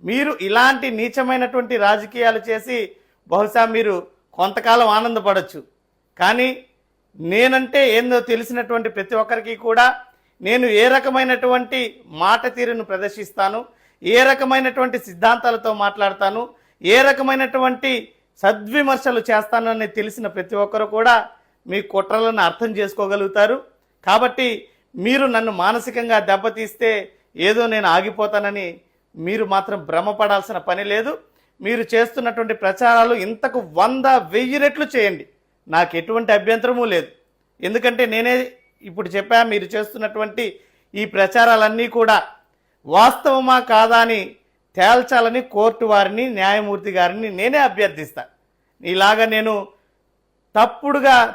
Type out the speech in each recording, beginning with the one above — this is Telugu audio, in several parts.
మీరు ఇలాంటి నీచమైనటువంటి రాజకీయాలు చేసి బహుశా మీరు కొంతకాలం ఆనందపడవచ్చు. కానీ నేనంటే ఏందో తెలిసినటువంటి ప్రతి ఒక్కరికి కూడా నేను ఏ రకమైనటువంటి మాట తీరును ప్రదర్శిస్తాను, ఏ రకమైనటువంటి సిద్ధాంతాలతో మాట్లాడతాను, ఏ రకమైనటువంటి సద్విమర్శలు చేస్తాను అని తెలిసిన ప్రతి ఒక్కరు కూడా మీ కుట్రలను అర్థం చేసుకోగలుగుతారు. కాబట్టి మీరు నన్ను మానసికంగా దెబ్బతీస్తే ఏదో నేను ఆగిపోతానని మీరు మాత్రం భ్రమపడాల్సిన పని లేదు. మీరు చేస్తున్నటువంటి ప్రచారాలు ఇంతకు 100,000 రెట్లు చేయండి, నాకు ఎటువంటి అభ్యంతరమూ లేదు. ఎందుకంటే నేనే ఇప్పుడు చెప్పా, మీరు చేస్తున్నటువంటి ఈ ప్రచారాలన్నీ కూడా వాస్తవమా కాదా అని తేల్చాలని కోర్టు వారిని, న్యాయమూర్తి గారిని నేనే అభ్యర్థిస్తా. ఇలాగా నేను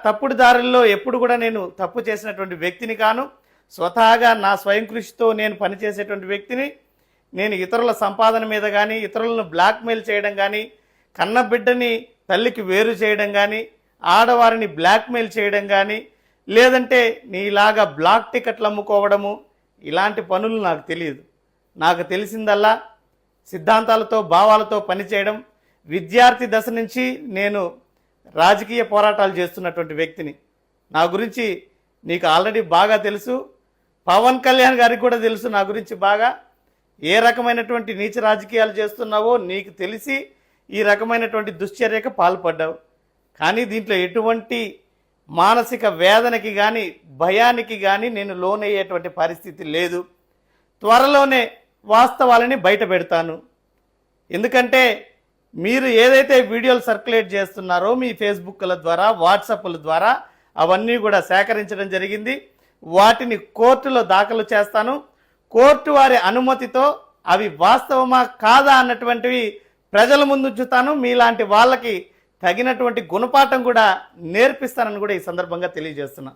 తప్పుడు దారుల్లో ఎప్పుడు కూడా నేను తప్పు చేసినటువంటి వ్యక్తిని కాను. స్వతహాగా నా స్వయం కృషితో నేను పనిచేసేటువంటి వ్యక్తిని. నేను ఇతరుల సంపాదన మీద కానీ, ఇతరులను బ్లాక్మెయిల్ చేయడం కానీ, కన్నబిడ్డని తల్లికి వేరు చేయడం కానీ, ఆడవారిని బ్లాక్మెయిల్ చేయడం కానీ, లేదంటే నీలాగా బ్లాక్ టికెట్లు అమ్ముకోవడము, ఇలాంటి పనులు నాకు తెలియదు. నాకు తెలిసిందల్లా సిద్ధాంతాలతో, భావాలతో పనిచేయడం. విద్యార్థి దశ నుంచి నేను రాజకీయ పోరాటాలు చేస్తున్నటువంటి వ్యక్తిని. నా గురించి నీకు ఆల్రెడీ బాగా తెలుసు, పవన్ కళ్యాణ్ గారికి కూడా తెలుసు నా గురించి బాగా. ఏ రకమైనటువంటి నీచ రాజకీయాలు చేస్తున్నావో నీకు తెలిసి ఈ రకమైనటువంటి దుశ్చర్యకు పాల్పడ్డావు. కానీ దీంట్లో ఎటువంటి మానసిక వేదనకి కానీ, భయానికి కానీ నేను లోనయ్యేటువంటి పరిస్థితి లేదు. త్వరలోనే వాస్తవాలని బయట పెడతాను. ఎందుకంటే మీరు ఏదైతే వీడియోలు సర్క్యులేట్ చేస్తున్నారో మీ ఫేస్బుక్ల ద్వారా, వాట్సాప్ల ద్వారా అవన్నీ కూడా సేకరించడం జరిగింది. వాటిని కోర్టులో దాఖలు చేస్తాను. కోర్టు వారి అనుమతితో అవి వాస్తవమా కాదా అన్నటువంటివి ప్రజల ముందు ఉంచుతాను. మీలాంటి వాళ్ళకి తగినటువంటి గుణపాఠం కూడా నేర్పిస్తానని కూడా ఈ సందర్భంగా తెలియజేస్తున్నా.